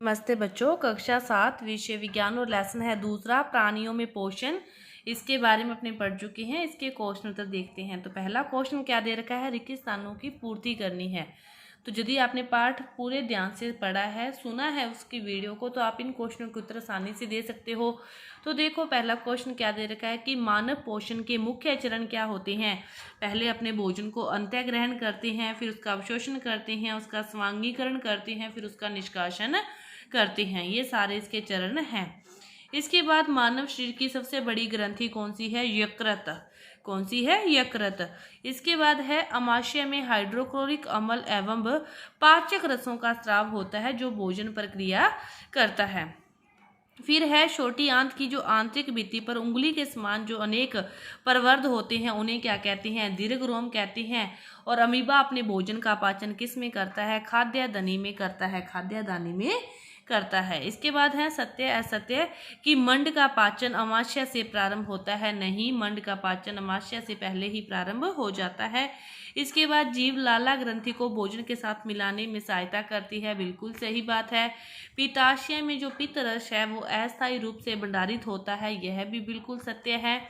नमस्ते बच्चों, कक्षा 7 विषय विज्ञान और लेसन है दूसरा प्राणियों में पोषण। इसके बारे में अपने पढ़ चुके हैं। इसके क्वेश्चन उत्तर देखते हैं। तो पहला क्वेश्चन क्या दे रखा है, रिक्त स्थानों की पूर्ति करनी है। तो यदि आपने पाठ पूरे ध्यान से पढ़ा है, सुना है उसकी वीडियो को, तो आप इन क्वेश्चनों के उत्तर आसानी से दे सकते हो। तो देखो पहला क्वेश्चन क्या दे रखा है कि मानव पोषण के मुख्य चरण क्या होते हैं। पहले अपने भोजन को अंतः ग्रहण करते हैं, फिर उसका अवशोषण करते हैं, उसका स्वांगीकरण करते हैं, फिर उसका निष्कासन करते हैं। ये सारे इसके चरण हैं। इसके बाद मानव शरीर की सबसे बड़ी ग्रंथि कौन सी है, यकृत। कौन सी है, यकृत। इसके बाद है अमाशय में हाइड्रोक्लोरिक अम्ल एवं पाचक रसों का स्राव होता है जो भोजन प्रक्रिया करता है। फिर है छोटी आंत की जो आंतरिक भित्ति पर उंगली के समान जो अनेक प्रवर्ध होते हैं उन्हें क्या कहते हैं, दीर्घरोम कहते हैं। और अमीबा अपने भोजन का पाचन किस में करता है, खाद्यादानी में करता है, खाद्यादानी में करता है। इसके बाद है सत्य असत्य कि मंड का पाचन अमाशय से प्रारंभ होता है। नहीं, मंड का पाचन अमाशय से पहले ही प्रारंभ हो जाता है। इसके बाद जीव लाला ग्रंथि को भोजन के साथ मिलाने में सहायता करती है। बिल्कुल सही बात है। पित्ताशय में जो पित्त रस है वो अस्थायी रूप से भंडारित होता है। यह भी बिल्कुल सत्य है।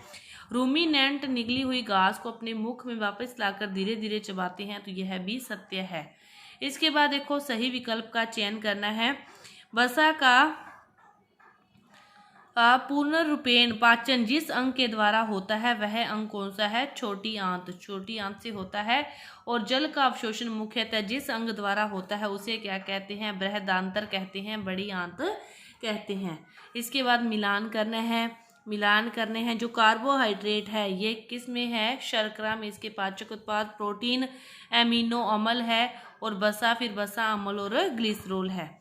रूमिनेंट निगली हुई घास को अपने मुख में वापस लाकर धीरे धीरे चबाते हैं। तो यह भी सत्य है। इसके बाद देखो सही विकल्प का चयन करना है। वसा का पूर्ण रूपेण पाचन जिस अंग के द्वारा होता है वह अंग कौन सा है, छोटी आंत। छोटी आंत से होता है। और जल का अवशोषण मुख्यतः जिस अंग द्वारा होता है उसे क्या कहते हैं, बृहदांतर कहते हैं, बड़ी आंत कहते हैं। इसके बाद मिलान करना है। मिलान करने हैं। जो कार्बोहाइड्रेट है ये किस में है, शर्करा में। इसके पाचक उत्पाद प्रोटीन, एमिनो अम्ल है, और वसा फिर वसा अम्ल और ग्लिसरोल है।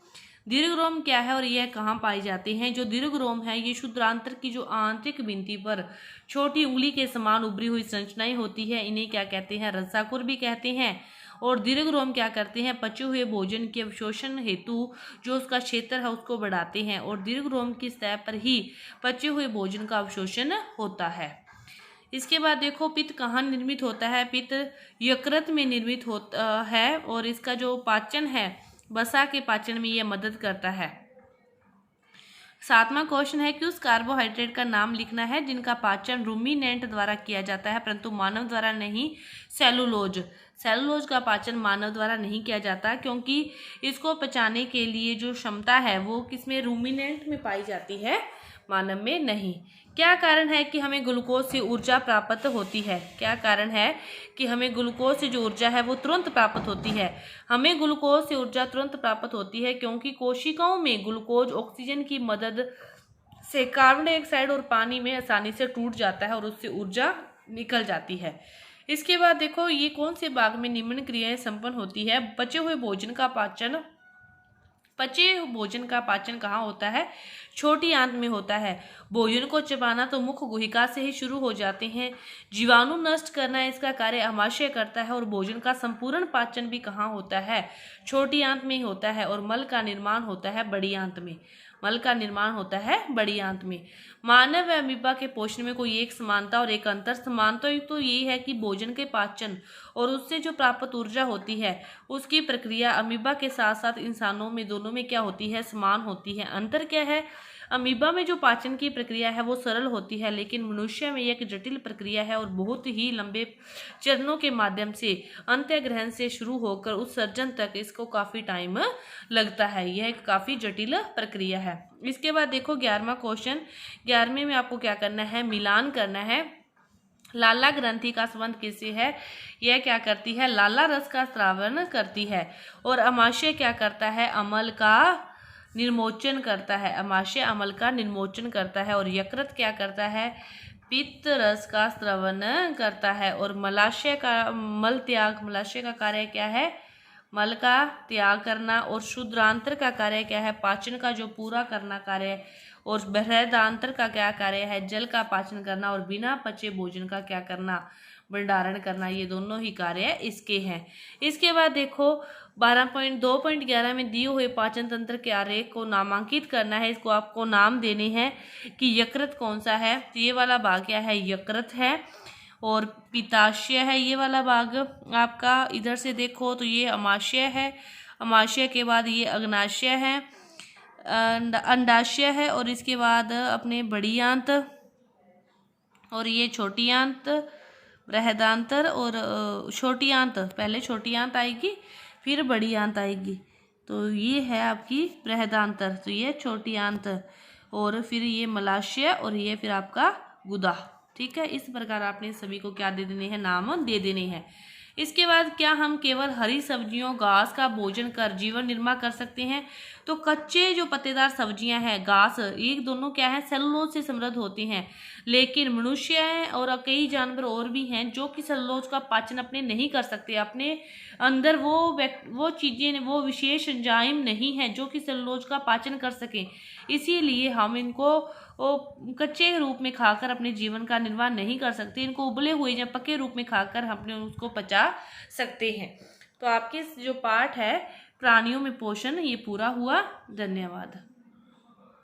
दीर्घरोम क्या है और यह कहाँ पाए जाते हैं। जो दीर्घरोम है ये शुद्रांत्र की जो आंतरिक भित्ति पर छोटी उंगली के समान उभरी हुई संरचनाएं होती है, इन्हें क्या कहते हैं, रसाकुर भी कहते हैं। और दीर्घरोम क्या करते हैं, पचे हुए भोजन के अवशोषण हेतु जो उसका क्षेत्र है उसको बढ़ाते हैं। और दीर्घरोम की सतह पर ही पचे हुए भोजन का अवशोषण होता है। इसके बाद देखो पित्त कहाँ निर्मित होता है। पित्त यकृत में निर्मित होता है और इसका जो पाचन है वसा के पाचन में यह मदद करता है। 7वां क्वेश्चन है कि उस कार्बोहाइड्रेट का नाम लिखना है जिनका पाचन रूमिनेंट द्वारा किया जाता है परंतु मानव द्वारा नहीं। सेलुलोज। सेलुलोज का पाचन मानव द्वारा नहीं किया जाता क्योंकि इसको पचाने के लिए जो क्षमता है वो किसमें, रूमिनेंट में पाई जाती है, मानव में नहीं। क्या कारण है कि हमें ग्लूकोज से ऊर्जा प्राप्त होती है। क्या कारण है कि हमें ग्लूकोज से जो ऊर्जा है वो तुरंत प्राप्त होती है। हमें ग्लूकोज से ऊर्जा तुरंत प्राप्त होती है क्योंकि कोशिकाओं में ग्लूकोज ऑक्सीजन की मदद से कार्बन डाइऑक्साइड और पानी में आसानी से टूट जाता है और उससे ऊर्जा निकल जाती है। इसके बाद देखो ये कौन से भाग में निम्न क्रियाएं संपन्न होती है। बचे हुए भोजन का पाचन। पचे भोजन का पाचन कहाँ होता है, छोटी आंत में होता है। भोजन को चबाना तो मुख गुहिका से ही शुरू हो जाते हैं। जीवाणु नष्ट करना इसका कार्य अमाशय करता है। और भोजन का संपूर्ण पाचन भी कहाँ होता है, छोटी आंत में ही होता है। और मल का निर्माण होता है बड़ी आंत में। मल का निर्माण होता है बड़ी आंत में। मानव व अमीबा के पोषण में कोई एक समानता और एक अंतर। समानता तो यही है कि भोजन के पाचन और उससे जो प्राप्त ऊर्जा होती है उसकी प्रक्रिया अमीबा के साथ साथ इंसानों में दोनों में क्या होती है, समान होती है। अंतर क्या है, अमीबा में जो पाचन की प्रक्रिया है वो सरल होती है लेकिन मनुष्य में एक जटिल प्रक्रिया है और बहुत ही लंबे चरणों के माध्यम से अंत्यग्रहण से शुरू होकर उत्सर्जन तक इसको काफी टाइम लगता है। यह एक काफी जटिल प्रक्रिया है। इसके बाद देखो 11वां क्वेश्चन। 11वें में आपको क्या करना है, मिलान करना है। लाला ग्रंथि का संबंध किससे है, यह क्या करती है, लाला रस का स्रावन करती है। और अमाशय क्या करता है, अमल का निर्मोचन करता है। अमाशय अमल का निर्मोचन करता है। और यकृत क्या करता है, पित्त रस का स्रवण करता है। और मलाशय का मल त्याग, मलाशय का कार्य क्या है, मल का त्याग करना। और शुद्रांतर का कार्य क्या है, पाचन का जो पूरा करना कार्य। और बृहदांतर का क्या कार्य है, जल का पाचन करना। और बिना पचे भोजन का क्या करना, भंडारण करना। ये दोनों ही कार्य इसके हैं। इसके बाद देखो 12.2.11 में दिए हुए पाचन तंत्र के आरेख को नामांकित करना है। इसको आपको नाम देने हैं कि यकृत कौन सा है। तो ये वाला भाग क्या है, यकृत है। और पित्ताशय है ये वाला भाग आपका। इधर से देखो तो ये अमाशय है। अमाशय के बाद ये अग्नाशय है। अंडाशय है, और इसके बाद अपने बड़ी आंत, और ये छोटी आंत, बृहदांत्र, और छोटी आंत, पहले छोटी आंत आएगी फिर बड़ी आंत आएगी। तो ये है आपकी बृहदांत्र, तो ये छोटी आंत, और फिर ये मलाशय, और ये फिर आपका गुदा। ठीक है, इस प्रकार आपने सभी को क्या दे देने हैं, नाम दे देने हैं। इसके बाद क्या हम केवल हरी सब्जियों घास का भोजन कर जीवन निर्वाह कर सकते हैं? तो कच्चे जो पत्तेदार सब्जियां हैं, घास, एक दोनों क्या है, सेलुलोज से समृद्ध होती हैं। लेकिन मनुष्य हैं और कई जानवर और भी हैं जो कि सेलुलोज का पाचन अपने नहीं कर सकते, अपने अंदर वो चीज़ें, वो विशेष एंजाइम नहीं है जो कि सेलुलोज का पाचन कर सकें। इसीलिए हम इनको कच्चे रूप में खाकर अपने जीवन का निर्वाह नहीं कर सकते, इनको उबले हुए या पके रूप में खाकर हम उसको पचा सकते हैं। तो आपके जो पाठ है प्राणियों में पोषण, ये पूरा हुआ। धन्यवाद।